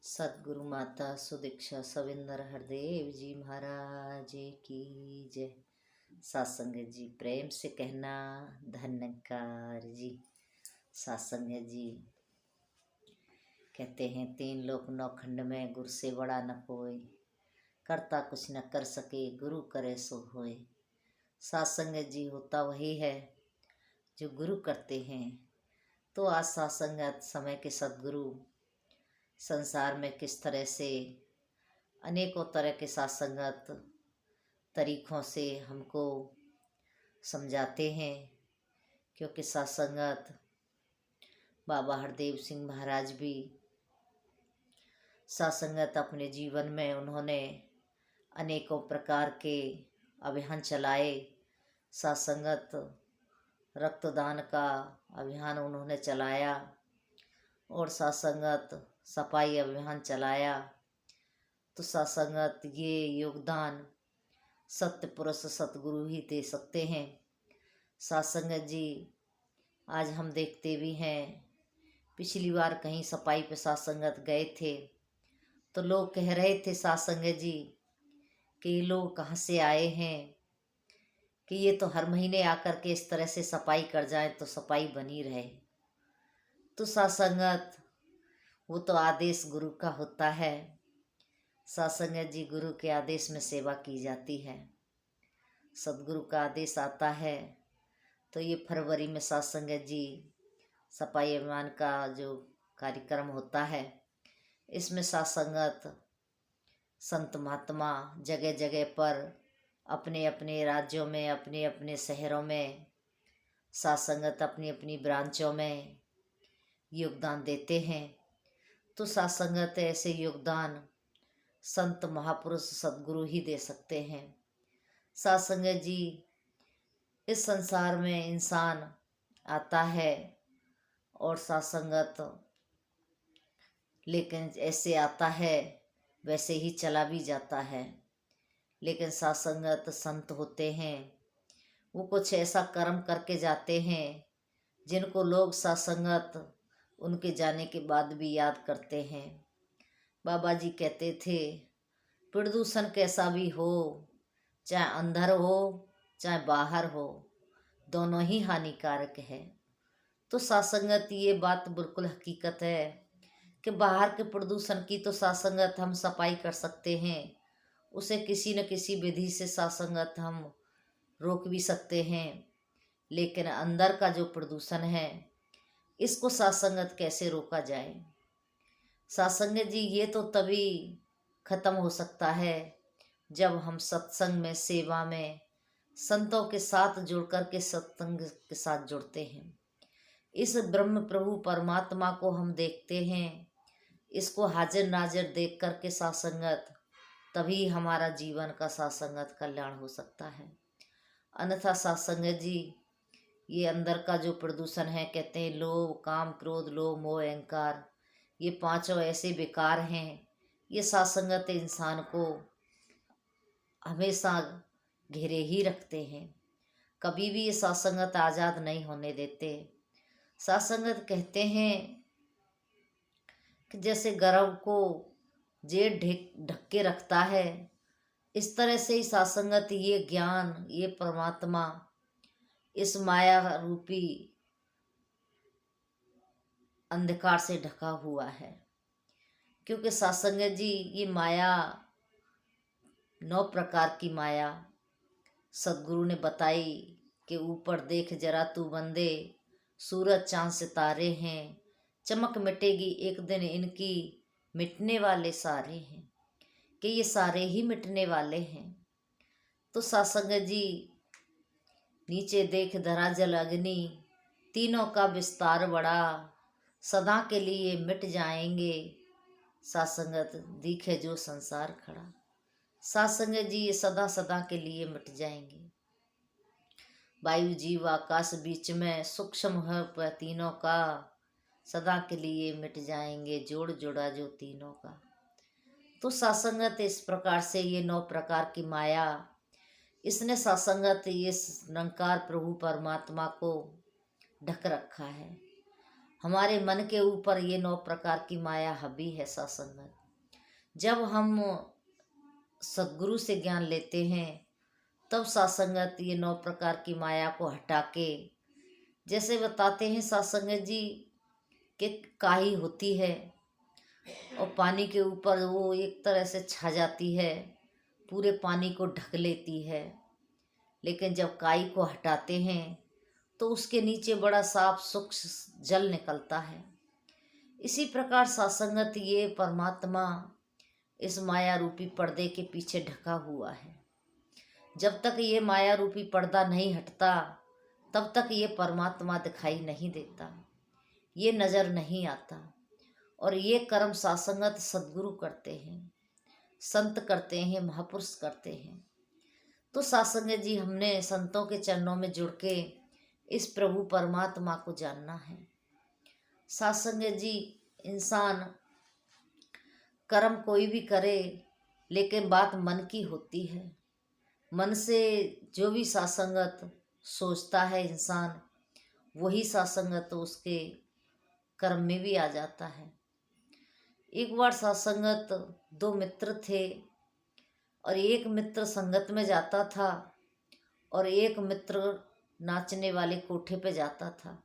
सदगुरु माता सुदीक्षा सविंदर हरदेव जी महाराज की जय। सत्संग जी प्रेम से कहना धन्यकार जी। सत्संग जी कहते हैं तीन लोक नौखंड में गुरु से बड़ा न कोई, करता कुछ न कर सके गुरु करे सो होए। सत्संग जी होता वही है जो गुरु करते हैं। तो आज सत्संग समय के सदगुरु संसार में किस तरह से अनेकों तरह के सत्संगत तरीक़ों से हमको समझाते हैं, क्योंकि सत्संगत बाबा हरदेव सिंह महाराज भी सत्संगत अपने जीवन में उन्होंने अनेकों प्रकार के अभियान चलाए। सत्संगत रक्तदान का अभियान उन्होंने चलाया और सत्संगत सफाई अभियान चलाया। तो सत्संगत ये योगदान सत्य पुरुष सतगुरु ही दे सकते हैं। सत्संगत जी आज हम देखते भी हैं, पिछली बार कहीं सफाई पे सत्संगत गए थे तो लोग कह रहे थे सत्संगत जी कि ये लोग कहाँ से आए हैं कि ये तो हर महीने आकर के इस तरह से सफाई कर जाए तो सफाई बनी रहे। तो सत्संगत वो तो आदेश गुरु का होता है। सत्संगत जी गुरु के आदेश में सेवा की जाती है। सदगुरु का आदेश आता है तो ये फरवरी में सत्संगत जी सफाई अभियान का जो कार्यक्रम होता है, इसमें सत्संगत संत महात्मा जगह जगह पर अपने अपने राज्यों में अपने अपने शहरों में सत्संगत अपनी अपनी ब्रांचों में योगदान देते हैं। तो सत्संगत ऐसे योगदान संत महापुरुष सदगुरु ही दे सकते हैं। सत्संगत जी इस संसार में इंसान आता है और सत्संगत लेकिन ऐसे आता है वैसे ही चला भी जाता है। लेकिन सत्संगत संत होते हैं, वो कुछ ऐसा कर्म करके जाते हैं जिनको लोग सत्संगत उनके जाने के बाद भी याद करते हैं। बाबा जी कहते थे प्रदूषण कैसा भी हो, चाहे अंदर हो चाहे बाहर हो, दोनों ही हानिकारक है। तो सत्संगत ये बात बिल्कुल हकीकत है कि बाहर के प्रदूषण की तो सत्संगत हम सफाई कर सकते हैं, उसे किसी न किसी विधि से सत्संगत हम रोक भी सकते हैं। लेकिन अंदर का जो प्रदूषण है इसको सत्संगत कैसे रोका जाए? सत्संगत जी ये तो तभी खत्म हो सकता है जब हम सत्संग में सेवा में संतों के साथ जुड़ कर के सत्संग के साथ जुड़ते हैं। इस ब्रह्म प्रभु परमात्मा को हम देखते हैं, इसको हाजिर नाजिर देख कर के सत्संगत तभी हमारा जीवन का सत्संगत कल्याण हो सकता है। अन्यथा सत्संगत जी ये अंदर का जो प्रदूषण है, कहते हैं लोभ काम क्रोध लोभ मोह अहंकार, ये पांचों ऐसे विकार हैं, ये सत्संगत इंसान को हमेशा घेरे ही रखते हैं। कभी भी ये सत्संगत आज़ाद नहीं होने देते। सत्संगत कहते हैं कि जैसे गर्भ को जेठ ढक के रखता है, इस तरह से ही सत्संगत ये ज्ञान ये परमात्मा इस माया रूपी अंधकार से ढका हुआ है। क्योंकि सत्संगत जी ये माया 9 प्रकार की माया सदगुरु ने बताई कि ऊपर देख जरा तू बंदे, सूरज चांद सितारे हैं, चमक मिटेगी एक दिन इनकी, मिटने वाले सारे हैं, कि ये सारे ही मिटने वाले हैं। तो सत्संगत जी नीचे देख धरा जल अग्नि, तीनों का विस्तार बड़ा, सदा के लिए मिट जाएंगे, सत्संगत दिखे जो संसार खड़ा। सत्संगत जी ये सदा सदा के लिए मिट जाएंगे। वायु जीव आकाश बीच में सूक्ष्म है तीनों का, सदा के लिए मिट जाएंगे जोड़ जोड़ा जो तीनों का। तो सत्संगत इस प्रकार से ये 9 प्रकार की माया, इसने सत्संगत ये निरंकार प्रभु परमात्मा को ढक रखा है। हमारे मन के ऊपर ये 9 प्रकार की माया हावी है सत्संगत। जब हम सद्गुरु से ज्ञान लेते हैं तब सत्संगत ये 9 प्रकार की माया को हटा के, जैसे बताते हैं सत्संगत जी कि काई होती है और पानी के ऊपर वो एक तरह से छा जाती है, पूरे पानी को ढक लेती है, लेकिन जब काई को हटाते हैं तो उसके नीचे बड़ा साफ सूक्ष्म जल निकलता है। इसी प्रकार सत्संगत ये परमात्मा इस माया रूपी पर्दे के पीछे ढका हुआ है। जब तक ये माया रूपी पर्दा नहीं हटता तब तक ये परमात्मा दिखाई नहीं देता, ये नज़र नहीं आता। और ये कर्म सत्संगत सद्गुरु करते हैं, संत करते हैं, महापुरुष करते हैं। तो सत्संगत जी हमने संतों के चरणों में जुड़ के इस प्रभु परमात्मा को जानना है। सत्संगत जी इंसान कर्म कोई भी करे, लेकिन बात मन की होती है। मन से जो भी सत्संगत सोचता है इंसान, वही सत्संगत उसके कर्म में भी आ जाता है। एक बार सत्संगत 2 मित्र थे और एक मित्र संगत में जाता था और एक मित्र नाचने वाले कोठे पे जाता था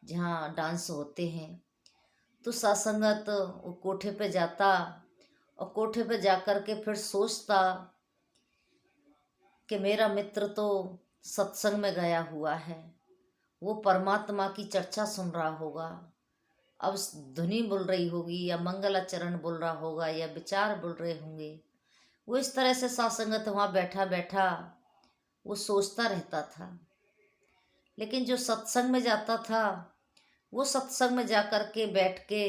जहाँ डांस होते हैं। तो सत्संगत वो कोठे पे जाता और कोठे पे जाकर के फिर सोचता कि मेरा मित्र तो सत्संग में गया हुआ है, वो परमात्मा की चर्चा सुन रहा होगा, अब धुनी बोल रही होगी या मंगलाचरण बोल रहा होगा या विचार बोल रहे होंगे। वो इस तरह से सत्संगत वहाँ बैठा बैठा वो सोचता रहता था। लेकिन जो सत्संग में जाता था वो सत्संग में जाकर के बैठ के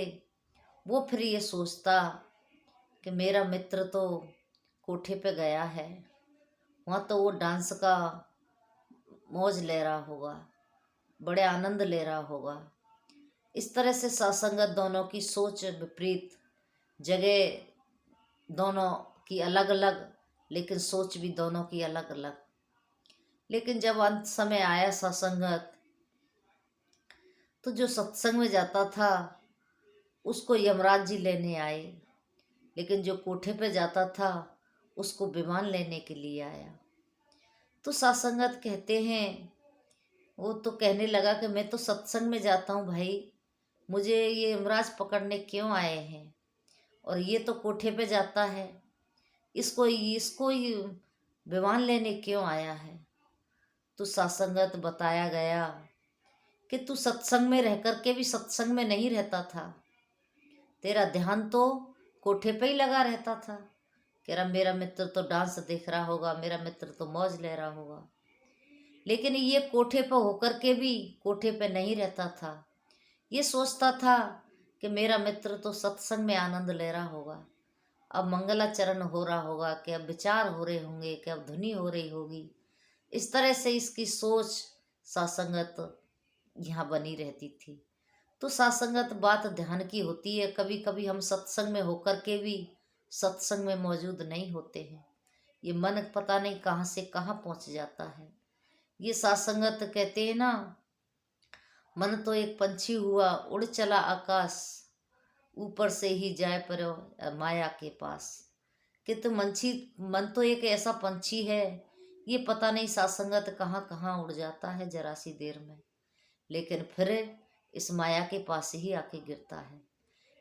वो फिर ये सोचता कि मेरा मित्र तो कोठे पे गया है, वहाँ तो वो डांस का मौज ले रहा होगा, बड़े आनंद ले रहा होगा। इस तरह से सत्संगत दोनों की सोच विपरीत, जगह दोनों की अलग अलग, लेकिन सोच भी दोनों की अलग अलग। लेकिन जब अंत समय आया सत्संगत, तो जो सत्संग में जाता था उसको यमराज जी लेने आए, लेकिन जो कोठे पे जाता था उसको विमान लेने के लिए आया। तो सत्संगत कहते हैं, वो तो कहने लगा कि मैं तो सत्संग में जाता हूँ भाई, मुझे ये यमराज पकड़ने क्यों आए हैं, और ये तो कोठे पे जाता है, इसको इसको विमान लेने क्यों आया है। तो सत्संगत बताया गया कि तू सत्संग में रह कर के भी सत्संग में नहीं रहता था, तेरा ध्यान तो कोठे पे ही लगा रहता था। कह रहा मेरा मित्र तो डांस देख रहा होगा, मेरा मित्र तो मौज ले रहा होगा, लेकिन ये कोठे पे होकर के भी कोठे पे नहीं रहता था। ये सोचता था कि मेरा मित्र तो सत्संग में आनंद ले रहा होगा, अब मंगलाचरण हो रहा होगा, कि अब विचार हो रहे होंगे, कि अब धुनी हो रही होगी। इस तरह से इसकी सोच सत्संगत यहाँ बनी रहती थी। तो सत्संगत बात ध्यान की होती है। कभी कभी हम सत्संग में होकर के भी सत्संग में मौजूद नहीं होते हैं, ये मन पता नहीं कहाँ से कहाँ पहुँच जाता है। ये सत्संगत कहते हैं ना, मन तो एक पंछी हुआ उड़ चला आकाश, ऊपर से ही जाए पर माया के पास। कि तो मन तो एक ऐसा पंछी है, ये पता नहीं सत्संगत कहाँ कहाँ उड़ जाता है जरा सी देर में, लेकिन फिर इस माया के पास ही आके गिरता है।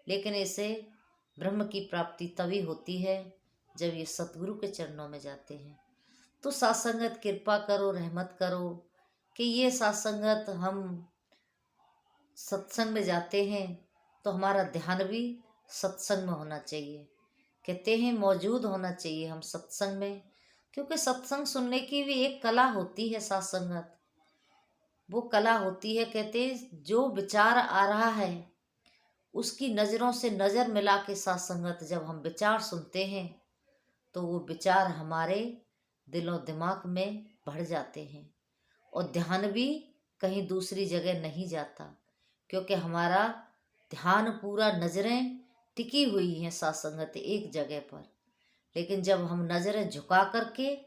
लेकिन इसे ब्रह्म की प्राप्ति तभी होती है जब ये सतगुरु के चरणों में जाते हैं। तो सत्संगत कृपा करो, रहमत करो कि ये सत्संगत हम सत्संग में जाते हैं तो हमारा ध्यान भी सत्संग में होना चाहिए। कहते हैं मौजूद होना चाहिए हम सत्संग में, क्योंकि सत्संग सुनने की भी एक कला होती है। सत्संगत वो कला होती है, कहते हैं जो विचार आ रहा है उसकी नज़रों से नज़र मिला के सत्संगत जब हम विचार सुनते हैं तो वो विचार हमारे दिलो दिमाग में बढ़ जाते हैं और ध्यान भी कहीं दूसरी जगह नहीं जाता, क्योंकि हमारा ध्यान पूरा नज़रें टिकी हुई हैं सत्संगत एक जगह पर। लेकिन जब हम नज़रें झुका करके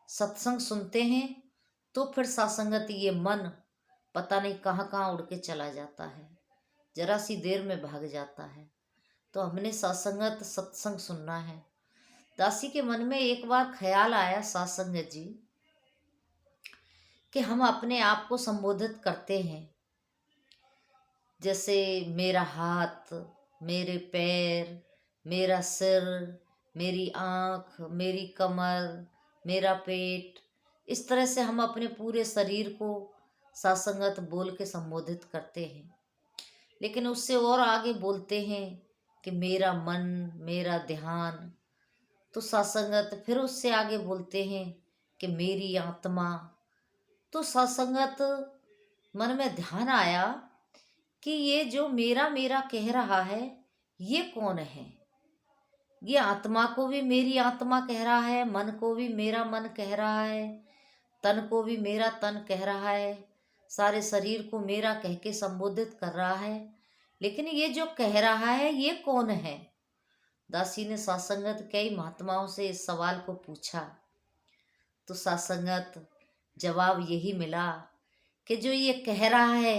सत्संग सुनते हैं तो फिर सत्संगत ये मन पता नहीं कहाँ कहाँ उड़ के चला जाता है। जरा सी देर में भाग जाता है। तो हमने सत्संगत सत्संग सुनना है। दासी के मन में एक बार ख्याल आया सत्संग जी कि हम अपने आप को संबोधित करते हैं, जैसे मेरा हाथ, मेरे पैर, मेरा सिर, मेरी आँख, मेरी कमर, मेरा पेट, इस तरह से हम अपने पूरे शरीर को सत्संगत बोल के संबोधित करते हैं। लेकिन उससे और आगे बोलते हैं कि मेरा मन, मेरा ध्यान। तो सत्संगत फिर उससे आगे बोलते हैं कि मेरी आत्मा। तो सत्संगत मन में ध्यान आया कि ये जो मेरा मेरा कह रहा है ये कौन है। ये आत्मा को भी मेरी आत्मा कह रहा है, मन को भी मेरा मन कह रहा है, तन को भी मेरा तन कह रहा है, सारे शरीर को मेरा कह के संबोधित कर रहा है। लेकिन ये जो कह रहा है ये कौन है। दासी ने सत्संगत कई महात्माओं से इस सवाल को पूछा। तो सत्संगत जवाब यही मिला कि जो ये कह रहा है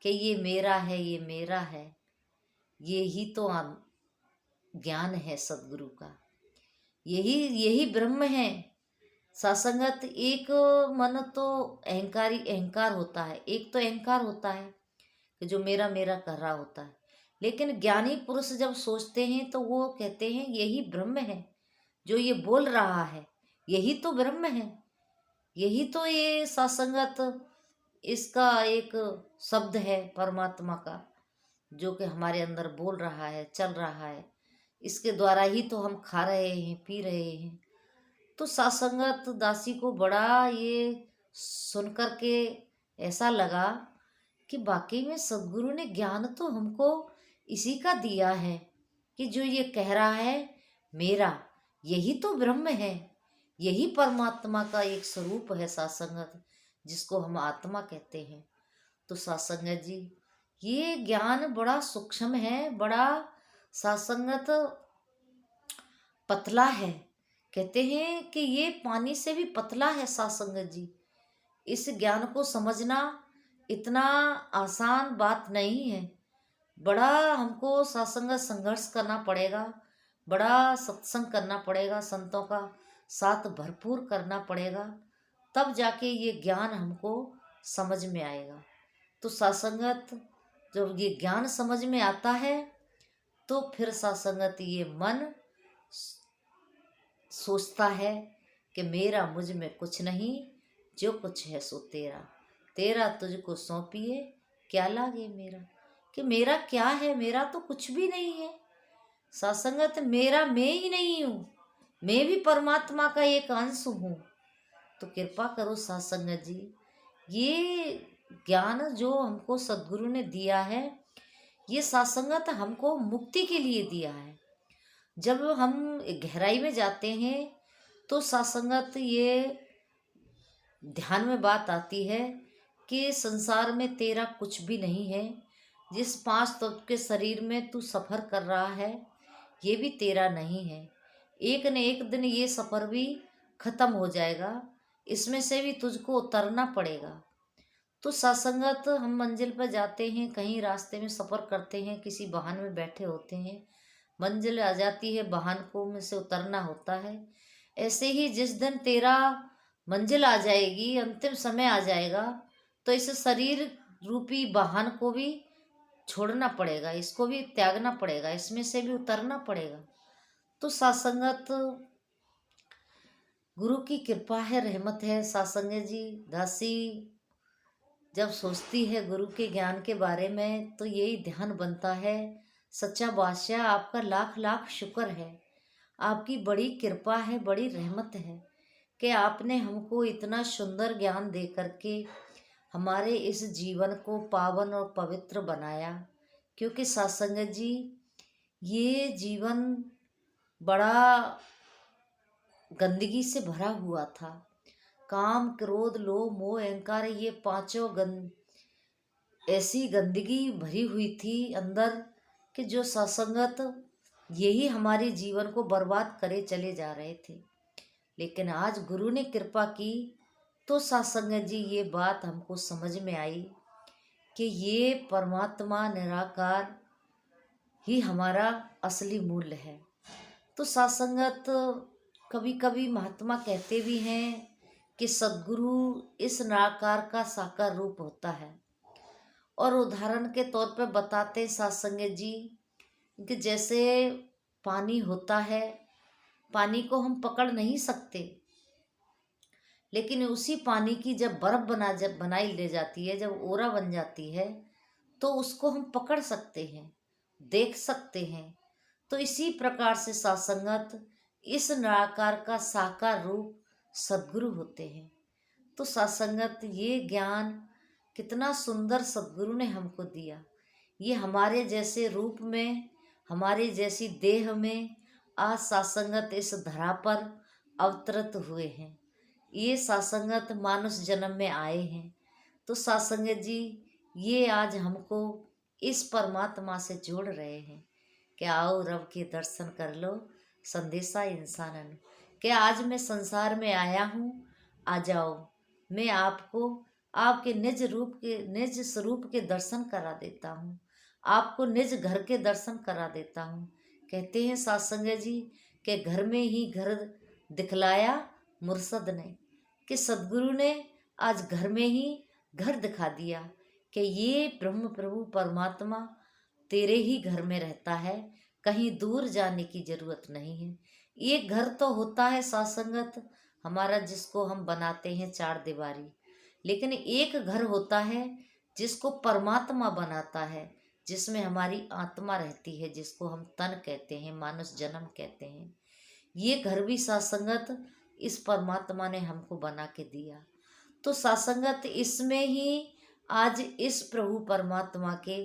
कि ये मेरा है, ये मेरा है, ये ही तो ज्ञान है सदगुरु का। यही यही ब्रह्म है। सत्संगत एक मन तो अहंकार होता है, एक तो अहंकार होता है कि जो मेरा मेरा कर रहा होता है। लेकिन ज्ञानी पुरुष जब सोचते हैं तो वो कहते हैं यही ब्रह्म है, जो ये बोल रहा है यही तो ब्रह्म है। यही तो ये सत्संगत इसका एक शब्द है परमात्मा का, जो कि हमारे अंदर बोल रहा है, चल रहा है। इसके द्वारा ही तो हम खा रहे हैं, पी रहे हैं। तो सत्संगत दासी को बड़ा ये सुनकर के ऐसा लगा कि वाकई में सदगुरु ने ज्ञान तो हमको इसी का दिया है कि जो ये कह रहा है मेरा, यही तो ब्रह्म है, यही परमात्मा का एक स्वरूप है सत्संगत, जिसको हम आत्मा कहते हैं। तो सत्संगत जी ये ज्ञान बड़ा सूक्ष्म है, बड़ा सत्संगत पतला है। कहते हैं कि ये पानी से भी पतला है सत्संगत जी। इस ज्ञान को समझना इतना आसान बात नहीं है। बड़ा हमको सत्संग संघर्ष करना पड़ेगा, बड़ा सत्संग करना पड़ेगा, संतों का साथ भरपूर करना पड़ेगा, तब जाके ये ज्ञान हमको समझ में आएगा। तो सत्संगत जब ये ज्ञान समझ में आता है तो फिर सत्संगत ये मन सोचता है कि मेरा मुझ में कुछ नहीं, जो कुछ है सो तेरा, तेरा तुझको सौंपिए क्या लागे मेरा। कि मेरा क्या है, मेरा तो कुछ भी नहीं है। सत्संगत मेरा मैं ही नहीं हूँ, मैं भी परमात्मा का एक अंश हूँ। तो कृपा करो सत्संगत जी, ये ज्ञान जो हमको सद्गुरु ने दिया है, ये सत्संगत हमको मुक्ति के लिए दिया है। जब हम गहराई में जाते हैं तो सत्संगत ये ध्यान में बात आती है कि संसार में तेरा कुछ भी नहीं है। जिस 5 तत्व के शरीर में तू सफ़र कर रहा है ये भी तेरा नहीं है। एक न एक दिन ये सफ़र भी ख़त्म हो जाएगा, इसमें से भी तुझको उतरना पड़ेगा। तो सत्संगत हम मंजिल पर जाते हैं, कहीं रास्ते में सफ़र करते हैं, किसी वाहन में बैठे होते हैं, मंजिल आ जाती है, वाहन को में से उतरना होता है। ऐसे ही जिस दिन तेरा मंजिल आ जाएगी, अंतिम समय आ जाएगा, तो इस शरीर रूपी वाहन को भी छोड़ना पड़ेगा, इसको भी त्यागना पड़ेगा, इसमें से भी उतरना पड़ेगा। तो सत्संगत गुरु की कृपा है, रहमत है। सत्संग जी दासी जब सोचती है गुरु के ज्ञान के बारे में तो यही ध्यान बनता है, सच्चा बादशाह आपका लाख लाख शुक्र है, आपकी बड़ी कृपा है, बड़ी रहमत है कि आपने हमको इतना सुंदर ज्ञान दे करके हमारे इस जीवन को पावन और पवित्र बनाया। क्योंकि सत्संग जी ये जीवन बड़ा गंदगी से भरा हुआ था। काम, क्रोध, लोभ, मोह, अहंकार, ये 5 ऐसी गंदगी भरी हुई थी अंदर कि जो सत्संगत यही हमारे जीवन को बर्बाद करे चले जा रहे थे। लेकिन आज गुरु ने कृपा की तो सत्संग जी ये बात हमको समझ में आई कि ये परमात्मा निराकार ही हमारा असली मूल्य है। तो सत्संगत, कभी कभी महात्मा कहते भी हैं कि सद्गुरु इस निराकार का साकार रूप होता है। और उदाहरण के तौर पर बताते सत्संग जी कि जैसे पानी होता है, पानी को हम पकड़ नहीं सकते, लेकिन उसी पानी की जब जब बनाई ले जाती है, जब ओरा बन जाती है, तो उसको हम पकड़ सकते हैं, देख सकते हैं। तो इसी प्रकार से सत्संगत इस निराकार का साकार रूप सद्गुरु होते हैं। तो सत्संगत ये ज्ञान कितना सुंदर सद्गुरु ने हमको दिया। ये हमारे जैसे रूप में, हमारे जैसी देह में आज सत्संगत इस धरा पर अवतरित हुए हैं। ये सत्संगत मानुष जन्म में आए हैं। तो सत्संगत जी ये आज हमको इस परमात्मा से जोड़ रहे हैं कि आओ रब के दर्शन कर लो, संदेशा इंसानन। कि आज मैं संसार में आया हूँ, आ जाओ, मैं आपको आपके निज स्वरूप के दर्शन करा देता हूँ, आपको निज घर के दर्शन करा देता हूँ। कहते हैं सत्संग जी के घर में ही घर दिखलाया मुर्शद ने, कि सद्गुरु ने आज घर में ही घर दिखा दिया कि ये ब्रह्म प्रभु परमात्मा तेरे ही घर में रहता है, कहीं दूर जाने की जरूरत नहीं है। ये घर तो होता है सत्संगत हमारा, जिसको हम बनाते हैं चार दीवारी, लेकिन एक घर होता है जिसको परमात्मा बनाता है, जिसमें हमारी आत्मा रहती है, जिसको हम तन कहते हैं, मानुष जन्म कहते हैं। ये घर भी सत्संगत इस परमात्मा ने हमको बना के दिया। तो सत्संगत इसमें ही आज इस प्रभु परमात्मा के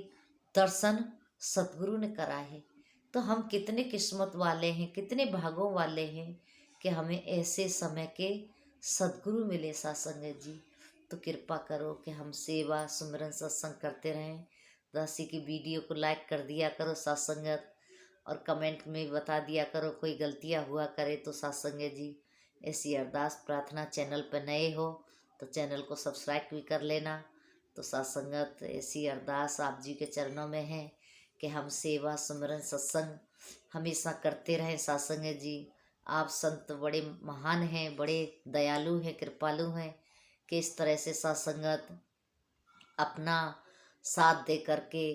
दर्शन सतगुरु ने कराए। तो हम कितने किस्मत वाले हैं, कितने भागों वाले हैं कि हमें ऐसे समय के सतगुरु मिले सत्संग जी। तो कृपा करो कि हम सेवा सुमिरन सत्संग करते रहें। दासी की वीडियो को लाइक कर दिया करो सत्संगत, और कमेंट में बता दिया करो कोई गलतियाँ हुआ करे तो सत्संग जी। ऐसी अरदास प्रार्थना, चैनल पर नए हो तो चैनल को सब्सक्राइब भी कर लेना। तो सत्संगत ऐसी अरदास आप जी के चरणों में है कि हम सेवा सुमिरन सत्संग हमेशा करते रहें सत्संग जी। आप संत बड़े महान हैं, बड़े दयालु हैं, कृपालु हैं कि इस तरह से सत्संगत अपना साथ दे करके,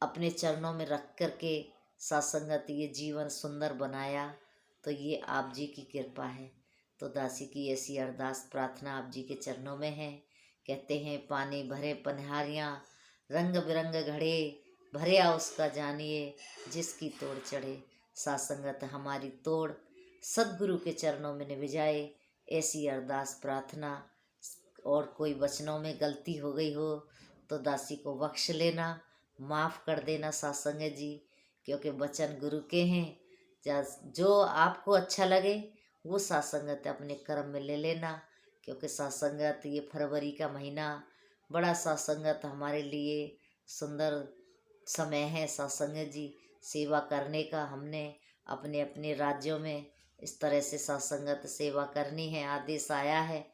अपने चरणों में रख करके सत्संगत ये जीवन सुंदर बनाया। तो ये आप जी की कृपा है। तो दासी की ऐसी अरदास प्रार्थना आप जी के चरणों में है। कहते हैं पानी भरे पनिहारियाँ, रंग बिरंग घड़े, भरे आ उसका जानिए, जिसकी तोड़ चढ़े। सत्संगत हमारी तोड़ सद्गुरु के चरणों में निभ जाए, ऐसी अरदास प्रार्थना। और कोई वचनों में गलती हो गई हो तो दासी को बख्श लेना, माफ़ कर देना सत्संग जी, क्योंकि वचन गुरु के हैं। जो आपको अच्छा लगे वो सत्संगत अपने कर्म में ले लेना, क्योंकि सत्संगत ये फरवरी का महीना बड़ा सत्संगत हमारे लिए सुंदर समय है सत्संग जी। सेवा करने का हमने अपने अपने राज्यों में इस तरह से सत्संगत सेवा करनी है, आदेश आया है।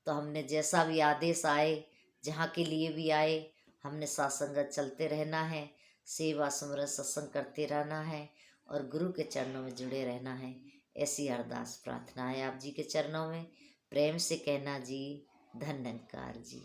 तो हमने जैसा भी आदेश आए, जहाँ के लिए भी आए, हमने सत्संगत चलते रहना है, सेवा सुमिरन सत्संग करते रहना है और गुरु के चरणों में जुड़े रहना है। ऐसी अरदास प्रार्थना है आप जी के चरणों में। प्रेम से कहना जी, धन्यकार जी।